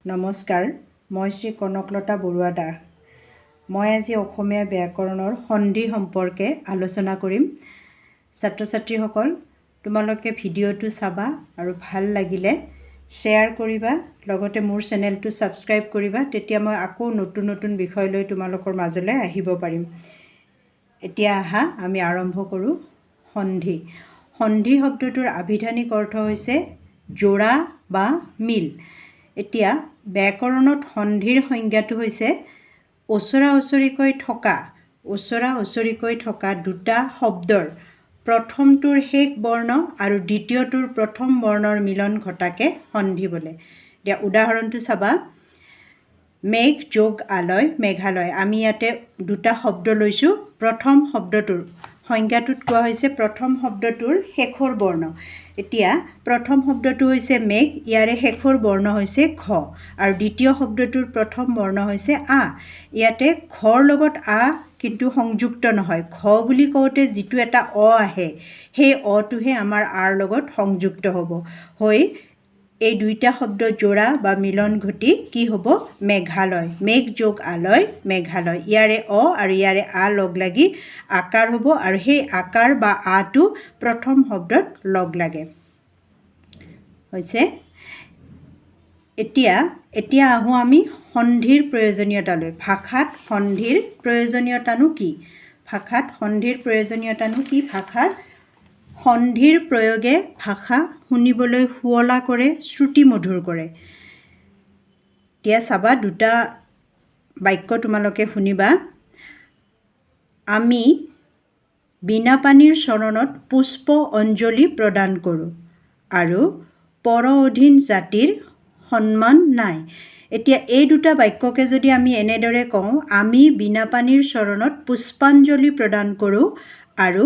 নমস্কাৰ, মই শ্ৰী কনকলতা বৰুৱা দাস। মই আজি অসমীয়া ব্যাকৰণৰ সন্ধি সম্পৰ্কে আলোচনা কৰিম। ছাত্ৰ ছাত্ৰীসকল, তোমালোকে ভিডিঅ'টো চাবা আৰু ভাল লাগিলে শ্বেয়াৰ কৰিবা, লগতে মোৰ চেনেলটো ছাবস্ক্ৰাইব কৰিবা, তেতিয়া মই আকৌ নতুন নতুন বিষয় লৈ তোমালোকৰ মাজলৈ আহিব পাৰিম। এতিয়া আহা আমি আৰম্ভ কৰোঁ। সন্ধি। সন্ধি শব্দটোৰ আভিধানিক অৰ্থ হৈছে যোৰা বা মিল। এতিয়া ব্যাকৰণত সন্ধিৰ সংজ্ঞাটো হৈছে ওচৰা ওচৰিকৈ থকা দুটা শব্দৰ প্ৰথমটোৰ শেষ বৰ্ণ আৰু দ্বিতীয়টোৰ প্ৰথম বৰ্ণৰ মিলন ঘটাকে সন্ধি বোলে। এতিয়া উদাহৰণটো চাবা, মেঘ যোগ আলয় মেঘালয়। আমি ইয়াতে দুটা শব্দ লৈছোঁ। প্ৰথম শব্দটোৰ সংজ্ঞাটোত কোৱা হৈছে প্ৰথম শব্দটোৰ শেষৰ বৰ্ণ। এতিয়া প্ৰথম শব্দটো হৈছে মেঘ, ইয়াৰে শেষৰ বৰ্ণ হৈছে খ, আৰু দ্বিতীয় শব্দটোৰ প্ৰথম বৰ্ণ হৈছে আ। ইয়াতে খৰ লগত আ কিন্তু সংযুক্ত নহয়। খ বুলি কওঁতে যিটো এটা অ আহে, সেই অটোহে আমাৰ আৰ লগত সংযুক্ত হ'ব। হৈ এই দুইটা শব্দ যোৰা বা মিলন ঘটি কি হ'ব? মেঘালয়। মেঘ যোগ আলয় মেঘালয়। ইয়াৰে অ আৰু ইয়াৰে আ লগ লাগি আকাৰ হ'ব, আৰু সেই আকাৰ বা আটো প্ৰথম শব্দত লগ লাগে। হৈছে। এতিয়া আহোঁ আমি সন্ধিৰ প্ৰয়োজনীয়তালৈ। ভাষাত সন্ধিৰ প্ৰয়োজনীয়তানো কি? ভাষাত সন্ধিৰ প্ৰয়োগে ভাষা শুনিবলৈ শুৱলা কৰে, শ্ৰুতিমধুৰ কৰে। এতিয়া চাবা, দুটা বাক্য তোমালোকে শুনিবা। আমি বিনা পানীৰ চৰণত পুষ্প অঞ্জলি প্ৰদান কৰোঁ আৰু পৰ অধীন জাতিৰ সন্মান নাই। এতিয়া এই দুটা বাক্যকে যদি আমি এনেদৰে কওঁ, আমি বিনা পানীৰ চৰণত পুষ্পাঞ্জলি প্ৰদান কৰোঁ আৰু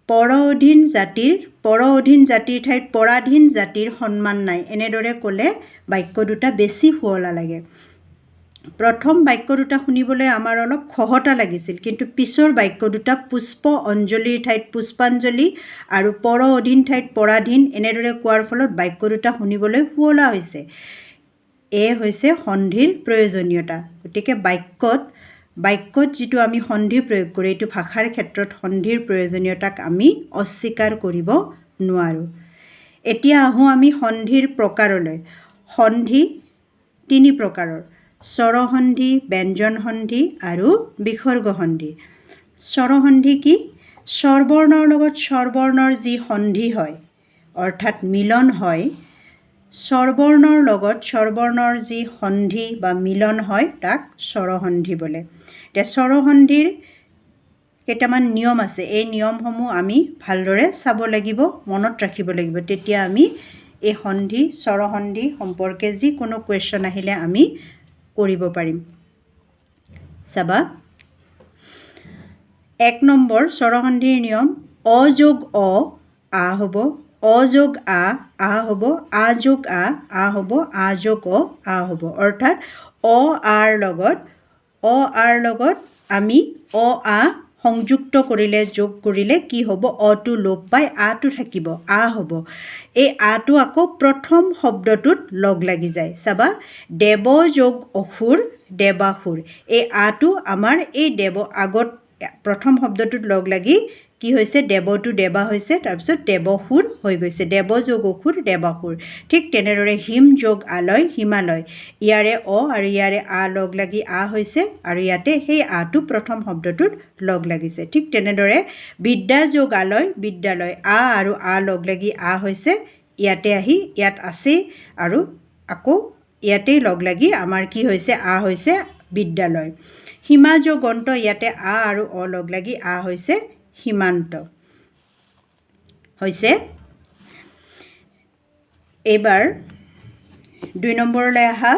পৰ অধীন জাতিৰ ঠাইত পৰাধীন জাতিৰ সন্মান নাই, এনেদৰে ক'লে বাক্য দুটা বেছি শুৱলা লাগে। প্ৰথম বাক্য দুটা শুনিবলৈ আমাৰ অলপ খহটা লাগিছিল, কিন্তু পিছৰ বাক্য দুটা পুষ্প অঞ্জলিৰ ঠাইত পুষ্পাঞ্জলি আৰু পৰ অধীন ঠাইত পৰাধীন এনেদৰে কোৱাৰ ফলত বাক্য দুটা শুনিবলৈ শুৱলা হৈছে। হৈছে সন্ধিৰ প্ৰয়োজনীয়তা। গতিকে বাক্যত যিটো আমি সন্ধি প্ৰয়োগ কৰোঁ, এইটো ভাষাৰ ক্ষেত্ৰত সন্ধিৰ প্ৰয়োজনীয়তাক আমি অস্বীকাৰ কৰিব নোৱাৰোঁ। এতিয়া আহোঁ আমি সন্ধিৰ প্ৰকাৰলৈ। সন্ধি তিনি প্ৰকাৰৰ: স্বৰসন্ধি, ব্যঞ্জন সন্ধি আৰু বিসৰ্গ সন্ধি। স্বৰসন্ধি কি? স্বৰবৰ্ণৰ লগত স্বৰবৰ্ণৰ যি সন্ধি হয়, অৰ্থাৎ মিলন হয়, স্বৰবৰ্ণৰ লগত স্বৰবৰ্ণৰ যি সন্ধি বা মিলন হয়, তাক স্বৰসন্ধি বোলে। এতিয়া স্বৰসন্ধিৰ কেইটামান নিয়ম আছে। এই নিয়মসমূহ আমি ভালদৰে চাব লাগিব, মনত ৰাখিব লাগিব। তেতিয়া আমি এই স্বৰসন্ধি সম্পৰ্কে যিকোনো কুৱেশ্যন আহিলে আমি কৰিব পাৰিম। চাবা, 1 নম্বৰ স্বৰসন্ধিৰ নিয়ম: অ যোগ অ আ হ'ব, অ যোগ আ হ'ব, আ যোগ আ হ'ব, আ যোগ আ হ'ব। অৰ্থাৎ অ আৰ লগত আমি অ আ সংযুক্ত কৰিলে, যোগ কৰিলে কি হ'ব? অটো লোপ পাই আটো থাকিব, আ হ'ব। এই আটো আকৌ প্ৰথম শব্দটোত লগ লাগি যায়। চাবা, দেৱ যোগ অসুৰ দেৱাসুৰ। এই আটো আমাৰ এই আগত প্ৰথম শব্দটোত লগ লাগি কি হৈছে? দেৱটো দেৱা হৈছে, তাৰপিছত দেৱসুৰ হৈ গৈছে। দেৱ যোগ অসুৰ দেৱাসুৰ। ঠিক তেনেদৰে হিম যোগ আলয় হিমালয়। ইয়াৰে অ আৰু ইয়াৰে আ লগ লাগি আ হৈছে, আৰু ইয়াতে সেই আটো প্ৰথম শব্দটোত লগ লাগিছে। ঠিক তেনেদৰে বিদ্যা যোগ আলয় বিদ্যালয়। আ আৰু আ লগ লাগি আ হৈছে, ইয়াতে আহি ইয়াত আছে, আৰু আকৌ ইয়াতেই লগ লাগি আমাৰ কি হৈছে? আ হৈছে বিদ্যালয়। সীমা যোগ অন্ত। ইয়াতে আ আৰু অ লগ লাগি আ হৈছে সীমান্ত। হৈছে। এইবাৰ 2 নম্বৰলৈ আহা।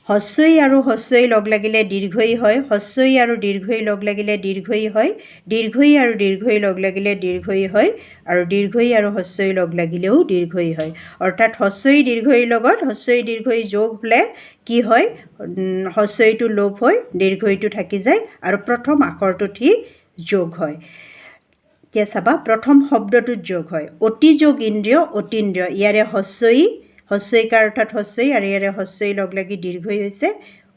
হস্যই আৰু হস্যই লগ লাগিলে দীৰ্ঘই হয়, হস্যই আৰু দীৰ্ঘই লগ লাগিলে দীৰ্ঘই হয়, দীৰ্ঘই আৰু দীৰ্ঘই লগ লাগিলে দীৰ্ঘই হয়, আৰু দীৰ্ঘই আৰু হস্যই লগ লাগিলেও দীৰ্ঘই হয়। অৰ্থাৎ হস্যই দীৰ্ঘইৰ লগত হস্যই দীৰ্ঘই যোগ হ'লে কি হয়? হস্যইটো লোপ হৈ দীৰ্ঘইটো থাকি যায়, আৰু প্ৰথম আখৰটোত সি যোগ হয়। এতিয়া চাবা প্ৰথম শব্দটোত যোগ হয় অতি যোগ ইন্দ্ৰিয় অতীন্দ্ৰিয় ইয়াৰে হস্যইকাৰ অৰ্থাৎ হস্যই আৰু ইয়াৰে হস্যই লগ লাগি দীৰ্ঘই হৈছে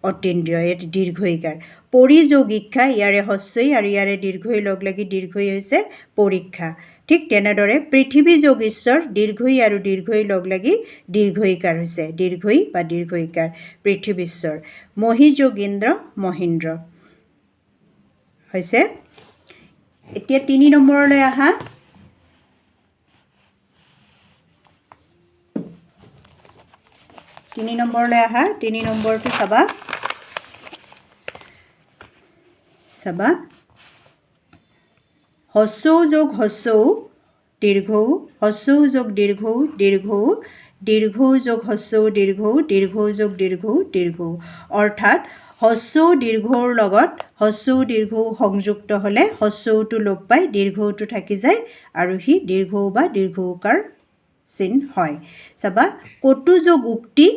অতীন্দ্ৰিয় ইয়াত দীৰ্ঘইকাৰ পৰিযোগ ইক্ষা ইয়াৰে হস্যই আৰু ইয়াৰে দীৰ্ঘই লগ লাগি দীৰ্ঘই হৈছে পৰীক্ষা ঠিক তেনেদৰে পৃথিৱী যোগ ঈশ্বৰ দীৰ্ঘই আৰু দীৰ্ঘই লগ লাগি দীৰ্ঘইকাৰ হৈছে দীৰ্ঘই বা দীৰ্ঘইকাৰ পৃথিৱীশ্বৰ মহি যোগ ইন্দ্ৰ মহীন্দ্ৰ হৈছে এতিয়া 3 নম্বৰলৈ আহা 3 নম্বৰলৈ আহা 3 নম্বৰটো চাবা হস্যৌ যোগ হস্যৌ দীৰ্ঘৌ হস্যৌ যোগ দীৰ্ঘৌ দীৰ্ঘৌ দীৰ্ঘৌ যোগ হস্যৌ দীৰ্ঘৌ দীৰ্ঘৌ যোগ দীৰ্ঘৌ দীৰ্ঘৌ অৰ্থাৎ হস্যৌ দীৰ্ঘৌৰ লগত হস্যৌ দীৰ্ঘৌ সংযুক্ত হ'লে হস্যৌটো লোপ পাই দীৰ্ঘৌটো থাকি যায় আৰু সি দীৰ্ঘৌ বা দীৰ্ঘৌকাৰ চিন হয় চাবা কটু যোগ উক্তি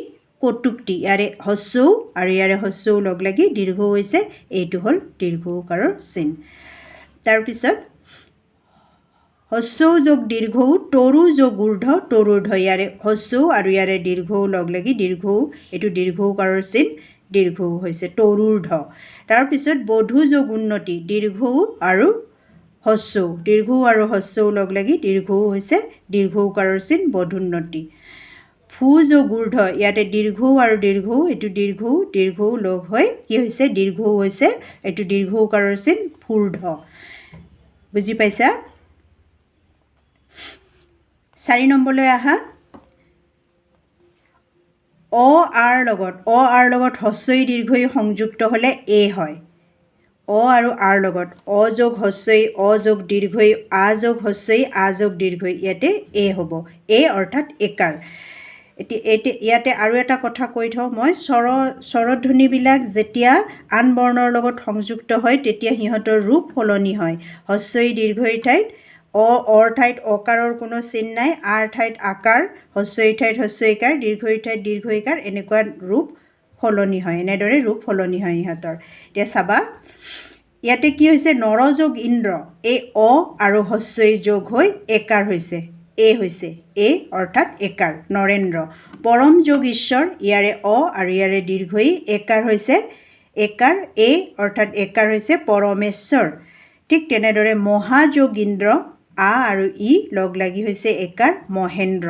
কটুক্তি ইয়াৰে হস্যৌ আৰু ইয়াৰে হস্যৌ লগ লাগি দীৰ্ঘৌ হৈছে এইটো হ'ল দীৰ্ঘৌকাৰৰ চিন তাৰপিছত হস্যৌ যোগ দীৰ্ঘৌ তৰু যোগ ঊৰ্ধ্ব তৰুৰ্ধ ইয়াৰে হস্যৌ আৰু ইয়াৰে দীৰ্ঘৌ লগ লাগি দীৰ্ঘৌ এইটো দীৰ্ঘৌকাৰৰ চিন দীৰ্ঘৌ হৈছে তৰুৰ্ধ তাৰপিছত বধূ যোগ উন্নতি দীৰ্ঘৌ আৰু হস্যৌ দীৰ্ঘৌ আৰু হস্যৌ লগ লাগি দীৰ্ঘৌ হৈছে দীৰ্ঘৌকাৰৰ চিন বধুন্নতি ফু যোগ ঊৰ্ধ্ব ইয়াতে দীৰ্ঘৌ আৰু দীৰ্ঘৌ এইটো দীৰ্ঘৌ লগ হৈ কি হৈছে দীৰ্ঘৌ হৈছে এইটো দীৰ্ঘৌকাৰৰ চিন ফূৰ্ধ বুজি পাইছা 4 নম্বৰলৈ আহা অ আৰ লগত হস্যই দীৰ্ঘই সংযুক্ত হ'লে এ হয় অ আৰু আৰ লগত অ যোগ হস্যই অ যোগ দীৰ্ঘই আ যোগ হস্যই আ যোগ দীৰ্ঘই ইয়াতে এ হ'ব এ অৰ্থাৎ একাৰ ইয়াতে আৰু এটা কথা কৈ থওঁ মই স্বৰধ্বনিবিলাক যেতিয়া আন বৰ্ণৰ লগত সংযুক্ত হয় তেতিয়া সিহঁতৰ ৰূপ সলনি হয় হস্যই দীৰ্ঘই ঠাইত অৰ ঠাইত অকাৰৰ কোনো চিন নাই আৰ ঠাইত আকাৰ হস্যই ঠাইত হস্যইকাৰ দীৰ্ঘই ঠাইত দীৰ্ঘইকাৰ এনেকুৱা ৰূপ সলনি হয় এনেদৰে ৰূপ সলনি হয় ইহঁতৰ এতিয়া চাবা ইয়াতে কি হৈছে নৰ যোগ ইন্দ্ৰ এই অ আৰু হস্যই যোগ হৈ একাৰ হৈছে এ অৰ্থাৎ একাৰ নৰেন্দ্ৰ পৰম যোগ ঈশ্বৰ ইয়াৰে অ আৰু ইয়াৰে দীৰ্ঘই একাৰ হৈছে একাৰ এ অৰ্থাৎ একাৰ হৈছে পৰমেশ্বৰ ঠিক তেনেদৰে মহাযোগ ইন্দ্ৰ আ আৰু ই লগ লাগি হৈছে একাৰ মহেন্দ্ৰ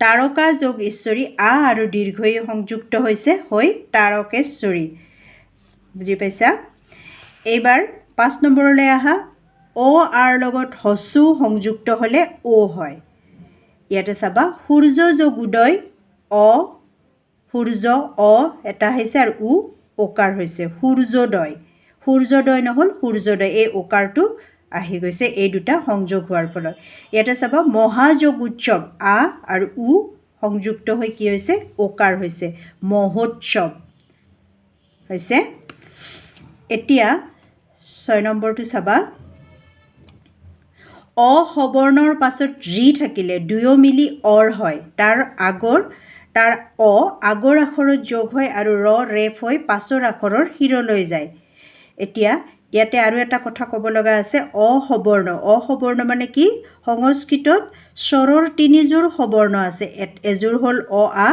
তাৰকা যোগ ঈশ্বৰী আ আৰু দীৰ্ঘই সংযুক্ত হৈছে হৈ তাৰকেশ্বৰী বুজি পাইছা এইবাৰ 5 নম্বৰলৈ আহা অ আৰ লগত হস্যৌ সংযুক্ত হ'লে ও হয় ইয়াতে চাবা সূৰ্য যোগ উদয় সূৰ্য এটা হৈছে আৰু ওকাৰ হৈছে সূৰ্যোদয় নহ'ল সূৰ্যোদয় এই ওকাৰটো আহি গৈছে এই দুটা সংযোগ হোৱাৰ ফলত ইয়াতে চাবা মহাযোগ উৎসৱ আ আৰু সংযুক্ত হৈ কি হৈছে ওকাৰ হৈছে মহোৎসৱ হৈছে এতিয়া 6 নম্বৰটো চাবা অ সবৰ্ণৰ পাছত ৰি থাকিলে দুয়ো মিলি অৰ হয় তাৰ আগৰ আখৰত যোগ হয় আৰু ৰেফ হৈ পাছৰ আখৰৰ শিৰলৈ যায় এতিয়া ইয়াতে আৰু এটা কথা ক'ব লগা আছে অসবৰ্ণ মানে কি সংস্কৃতত স্বৰৰ 3যোৰ সবৰ্ণ আছে এযোৰ হ'ল অ আ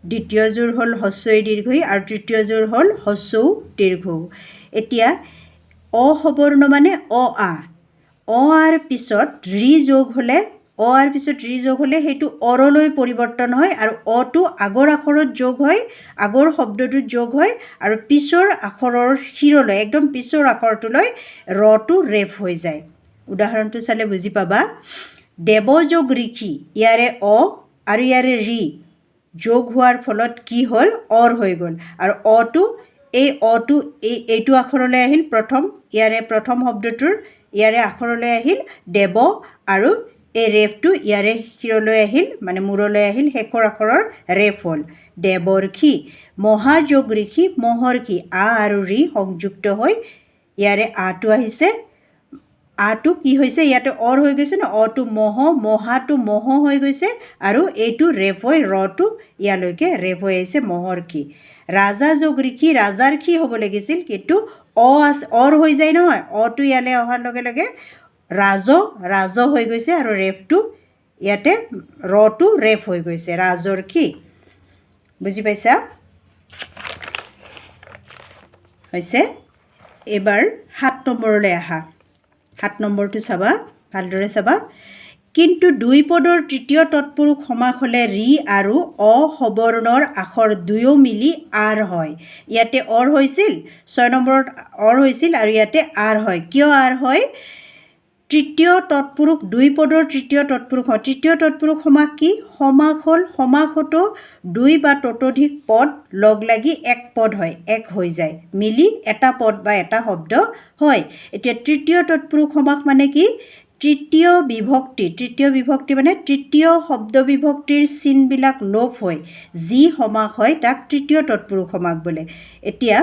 দ্বিতীয়যোৰ হ'ল হস্যই দীৰ্ঘই আৰু তৃতীয়যোৰ হ'ল হস্যৌ দীৰ্ঘৌ এতিয়া অসবৰ্ণ মানে অ আৰ পিছত ৰি যোগ হ'লে সেইটো অৰলৈ পৰিৱৰ্তন হয় আৰু অটো আগৰ আখৰত যোগ হয় আগৰ শব্দটোত যোগ হয় আৰু পিছৰ আখৰৰ শিৰলৈ একদম পিছৰ আখৰটোলৈ ৰটো ৰেফ হৈ যায় উদাহৰণটো চালে বুজি পাবা দেৱ যোগ ঋষি ইয়াৰে অ আৰু ইয়াৰে ৰি যোগ হোৱাৰ ফলত কি হ'ল অৰ হৈ গ'ল আৰু অটো এইটো আখৰলৈ আহিল ইয়াৰে প্ৰথম শব্দটোৰ ইয়াৰে আখৰলৈ আহিল দেৱ আৰু এই ৰেফটো ইয়াৰে শিৰলৈ আহিল মানে মূৰলৈ আহিল শেষৰ আখৰৰ ৰেফ হ'ল দেৱৰ্ষি মহাযোগ ঋষি মহৰ্ষি আ আৰু ৰি সংযুক্ত হৈ ইয়াৰে আটো আহিছে আটো কি হৈছে ইয়াতে অৰ হৈ গৈছে ন অটো মহাটো মহ হৈ গৈছে আৰু এইটো ৰেফ হৈ ৰটো ইয়ালৈকে ৰেফ হৈ আহিছে মহৰ্ষি ৰাজা যোগ ঋষি ৰাজাৰ্ষি হ'ব লাগিছিল কিন্তু অৰ হৈ যায় নহয় অটো ইয়ালৈ অহাৰ লগে লগে ৰাজ হৈ গৈছে আৰু ৰেফটো ইয়াতে ৰটো ৰেফ হৈ গৈছে ৰাজৰ্ষি বুজি পাইছা হৈছে এবাৰ 7 নম্বৰলৈ আহা 7 নম্বৰটো চাবা ভালদৰে চাবা কিন্তু দুই পদৰ তৃতীয় তৎপুৰুষ সমাস হ'লে ৰি আৰু অ সবৰ্ণৰ আখৰ দুয়ো মিলি আৰ হয় ইয়াতে অৰ হৈছিল 6 নম্বৰত অৰ হৈছিল আৰু ইয়াতে আৰ হয় কিয় আৰ হয় তৃতীয় তৎপুৰুষ দুই পদৰ তৃতীয় তৎপুৰুষ তৃতীয় তৎপুৰুষ সমাস কি সমাস হ'ল সমাসতো দুই বা ততোধিক পদ লগ লাগি এক পদ হয় এক হৈ যায় মিলি এটা পদ বা এটা শব্দ হয় এতিয়া তৃতীয় তৎপুৰুষ সমাস মানে কি তৃতীয় বিভক্তি মানে তৃতীয় শব্দ বিভক্তিৰ চিনবিলাক লোপ হয় যি সমাস হয় তাক তৃতীয় তৎপুৰুষ সমাস বোলে এতিয়া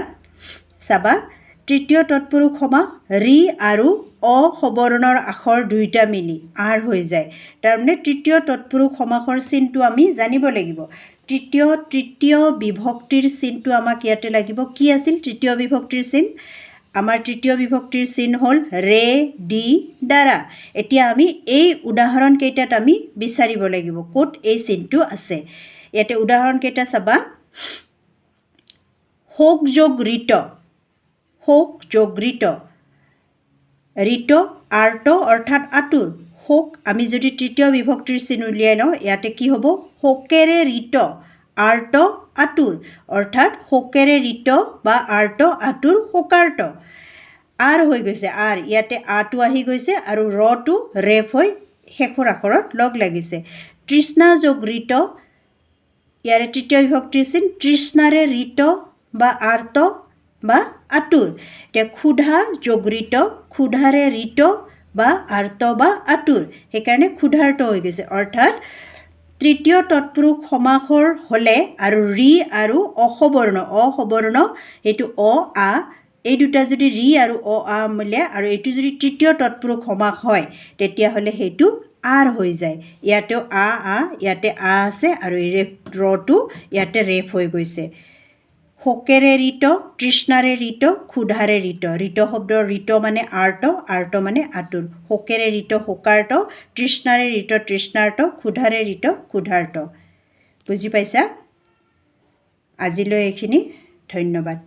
চাবা তৃতীয় তৎপুৰুষ সমাস ৰি আৰু অ সবৰ্ণৰ আখৰ দুইটা মিলি আৰ হৈ যায় তাৰমানে তৃতীয় তৎপুৰুষ সমাসৰ চিনটো আমি জানিব লাগিব তৃতীয় বিভক্তিৰ চিনটো আমাক ইয়াতে লাগিব কি আছিল তৃতীয় বিভক্তিৰ চিন আমাৰ তৃতীয় বিভক্তিৰ চিন হ'ল ৰে ডি দ্বাৰা এতিয়া আমি এই উদাহৰণ কেইটাত আমি বিচাৰিব লাগিব ক'ত এই চিনটো আছে ইয়াতে উদাহৰণ কেইটা চাবা হোক যোগ ঋত ঋত আৰ্ত অৰ্থাৎ আতুৰ হোক আমি যদি তৃতীয় বিভক্তিৰ চিন উলিয়াই লওঁ ইয়াতে কি হ'ব হোকেৰে ঋত আৰ্ত আতুৰ অৰ্থাৎ হোকেৰে ঋত বা আৰ্ত আতুৰ হোকাৰ্ত আৰ হৈ গৈছে আৰ ইয়াতে আটো আহি গৈছে আৰু ৰটো ৰেফ হৈ শেষৰ আখৰত লগ লাগিছে তৃষ্ণা যোগ ঋত ইয়াৰে তৃতীয় বিভক্তিৰ চিন তৃষ্ণাৰে ঋত বা আৰ্ত বা আতুৰ এতিয়া ক্ষুধা যোগ ঋত ক্ষুধাৰে ঋত বা আৰ্ত বা আতুৰ সেইকাৰণে ক্ষুধাৰ্ত হৈ গৈছে অৰ্থাৎ তৃতীয় তৎপুৰুষ সমাসৰ হ'লে আৰু ৰি আৰু অসবৰ্ণ এইটো অ আ এই দুটা যদি ৰি আৰু অ আ মিলে আৰু এইটো যদি তৃতীয় তৎপুৰুষ সমাস হয় তেতিয়াহ'লে সেইটো আৰ হৈ যায় ইয়াতেও ইয়াতে আ আছে আৰু এই ৰটো ইয়াতে ৰেফ হৈ গৈছে শোকেৰে ঋত তৃষ্ণাৰে ঋত ক্ষুধাৰে ঋত শব্দৰ ঋত মানে আৰ্ত মানে আতুৰ শোকেৰে ঋত শোকাৰ্ত তৃষ্ণাৰে ঋত তৃষ্ণাৰ্ত ক্ষুধাৰে ঋত ক্ষুধাৰ্ত বুজি পাইছা আজিলৈ এইখিনি ধন্যবাদ